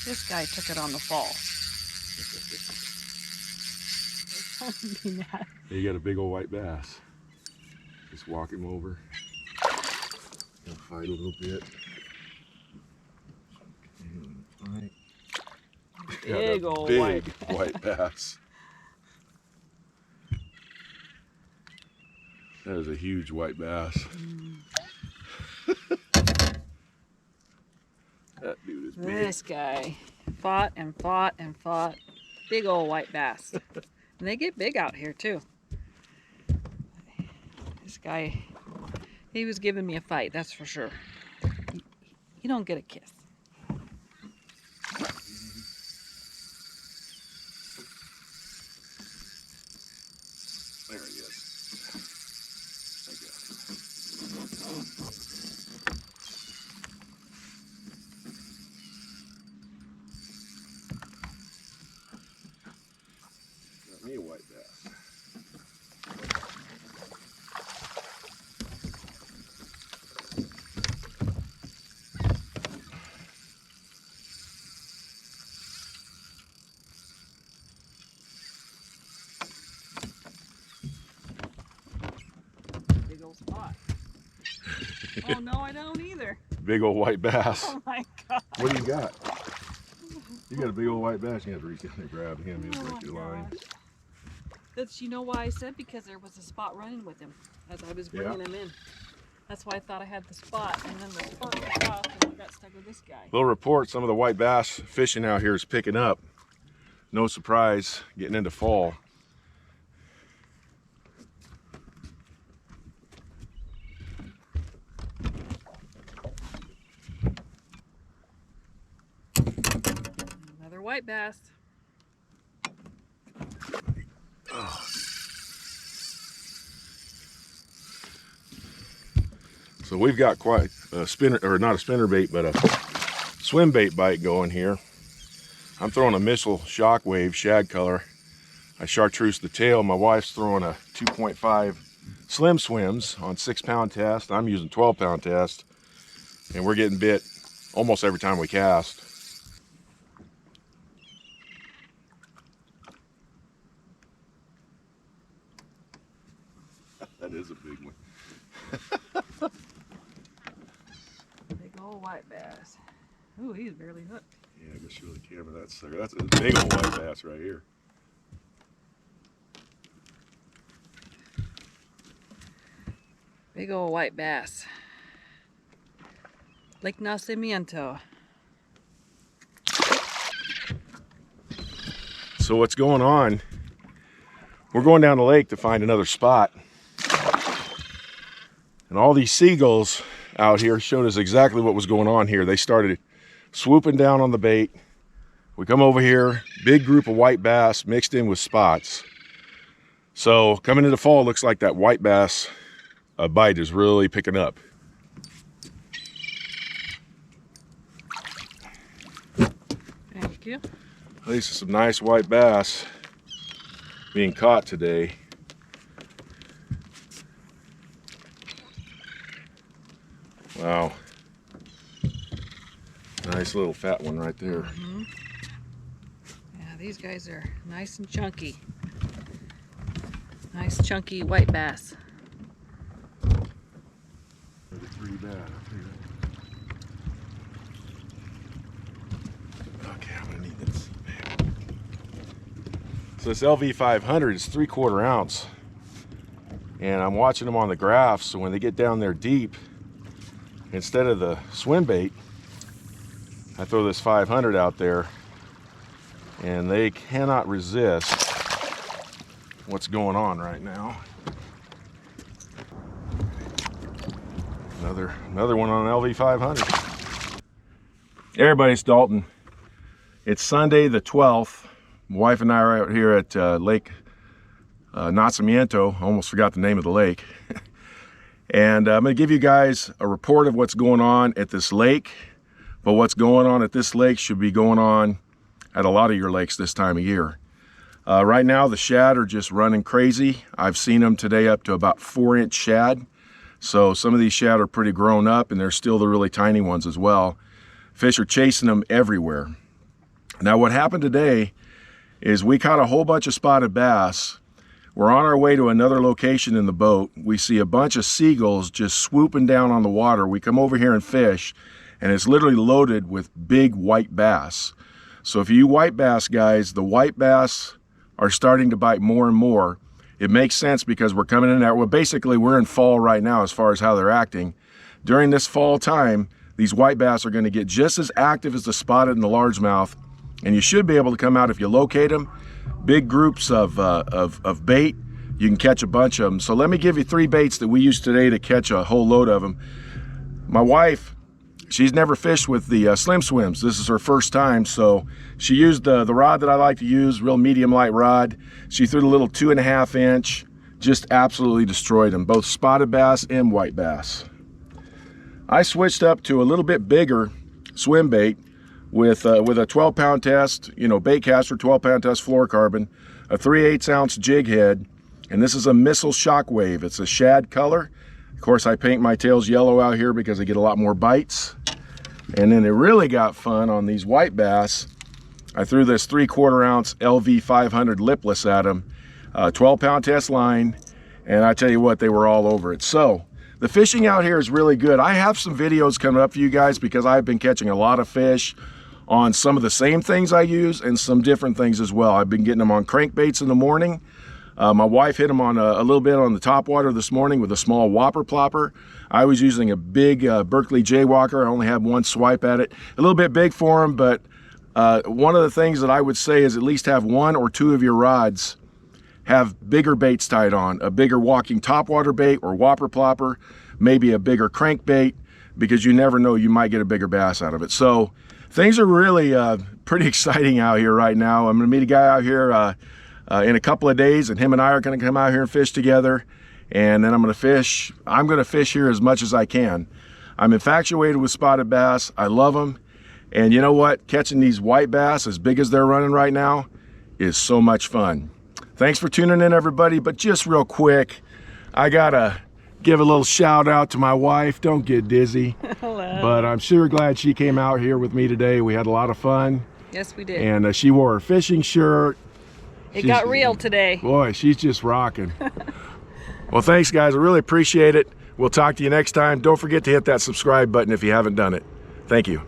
This guy took it on the fall. You got a big old white bass. Just walk him over. He'll fight a little bit. Fight. Big old big white bass. That is a huge white bass. That dude is big. This guy fought and fought and fought. Big old white bass. And they get big out here too. This guy, he was giving me a fight, that's for sure. You don't get a kiss. There he is. I got me a white bass. Big old spot. Oh no, I don't either. Big old white bass. Oh my God. What do you got? You got a big old white bass. You have to reach in and grab him and Oh break your my line. gosh. That's, you know why I said, because there was a spot running with him as I was bringing him in. That's why I thought I had the spot, and then the spot got off and I got stuck with this guy. Little report, some of the white bass fishing out here is picking up. No surprise, getting into fall. Another white bass. Oh. So we've got quite a spinner, or not a spinner bait, but a swim bait bite going here. I'm throwing a Missile Shockwave shad color. I chartreuse the tail. My wife's throwing a 2.5 Slim Swims on 6-pound test. I'm using 12-pound test, and we're getting bit almost every time we cast. That is a big one. Big old white bass. Ooh, he's barely hooked. Yeah, I guess you really camera that sucker. That's a big old white bass right here. Big old white bass. Lake Nacimiento. So what's going on? We're going down the lake to find another spot. And all these seagulls out here showed us exactly what was going on here. They started swooping down on the bait. We come over here, big group of white bass mixed in with spots. So coming into fall, looks like that white bass bite is really picking up. Thank you. These are some nice white bass being caught today. Wow. Nice little fat one right there. Mm-hmm. Yeah, these guys are nice and chunky. Nice chunky white bass. Pretty bad. Okay, I'm gonna need this. So this LV500 is 3/4 ounce, and I'm watching them on the graph. So when they get down there deep, instead of the swim bait, I throw this 500 out there, and they cannot resist what's going on right now. Another one on an LV500. Hey everybody, it's Dalton. It's Sunday the 12th. My wife and I are out here at Lake Nacimiento. I almost forgot the name of the lake. And I'm going to give you guys a report of what's going on at this lake. But what's going on at this lake should be going on at a lot of your lakes this time of year. Right now the shad are just running crazy. I've seen them today up to about 4-inch shad. So some of these shad are pretty grown up, and there's still the really tiny ones as well. Fish are chasing them everywhere. Now what happened today is we caught a whole bunch of spotted bass. We're on our way to another location in the boat. We see a bunch of seagulls just swooping down on the water. We come over here and fish, and it's literally loaded with big white bass. So if you white bass guys, the white bass are starting to bite more and more. It makes sense because we're coming in there. Well, basically we're in fall right now as far as how they're acting. During this fall time, these white bass are going to get just as active as the spotted and the largemouth, and you should be able to come out if you locate them. Big groups of bait, you can catch a bunch of them. So let me give you 3 baits that we used today to catch a whole load of them. My wife, she's never fished with the slim swims. This is her first time, so she used the rod that I like to use, real medium light rod. She threw the little 2.5 inch, just absolutely destroyed them, both spotted bass and white bass. I switched up to a little bit bigger swim bait with a 12-pound test, you know, bait caster, 12-pound test fluorocarbon, a 3/8 ounce jig head, and this is a Missile Shockwave. It's a shad color. Of course, I paint my tails yellow out here because I get a lot more bites. And then it really got fun on these white bass. I threw this 3/4 ounce LV 500 lipless at them, 12-pound test line, and I tell you what, they were all over it. So the fishing out here is really good. I have some videos coming up for you guys because I've been catching a lot of fish on some of the same things I use and some different things as well. I've been getting them on crankbaits in the morning. My wife hit them on a little bit on the topwater this morning with a small whopper plopper. I was using a big Berkeley Jaywalker. I only had 1 swipe at it. A little bit big for them, but one of the things that I would say is at least have 1 or 2 of your rods have bigger baits tied on, a bigger walking topwater bait or whopper plopper, maybe a bigger crankbait, because you never know, you might get a bigger bass out of it. So things are really pretty exciting out here right now. I'm gonna meet a guy out here in a couple of days, and him and I are gonna come out here and fish together, and then I'm gonna fish here as much as I can. I'm infatuated with spotted bass. I love them. And you know what? Catching these white bass as big as they're running right now is so much fun. Thanks for tuning in, everybody. But just real quick, I gotta give a little shout out to my wife. Don't get dizzy. Hello. But I'm sure glad she came out here with me today. We had a lot of fun. Yes, we did. And she wore her fishing shirt. It got real today. Boy, she's just rocking. Well, thanks, guys. I really appreciate it. We'll talk to you next time. Don't forget to hit that subscribe button if you haven't done it. Thank you.